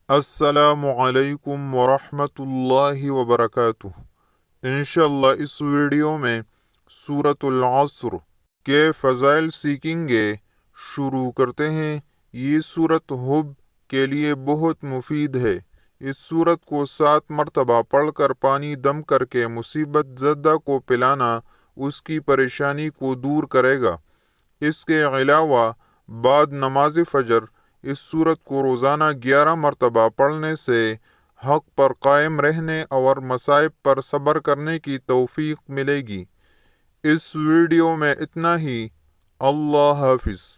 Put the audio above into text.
السلام علیکم ورحمۃ اللہ وبرکاتہ۔ انشاءاللہ اس ویڈیو میں سورۃ العصر کے فضائل سیکھیں گے۔ شروع کرتے ہیں۔ یہ سورت حب کے لیے بہت مفید ہے۔ اس سورت کو 7 مرتبہ پڑھ کر پانی دم کر کے مصیبت زدہ کو پلانا اس کی پریشانی کو دور کرے گا۔ اس کے علاوہ بعد نماز فجر اس سورت کو روزانہ 11 مرتبہ پڑھنے سے حق پر قائم رہنے اور مصائب پر صبر کرنے کی توفیق ملے گی۔ اس ویڈیو میں اتنا ہی۔ اللہ حافظ۔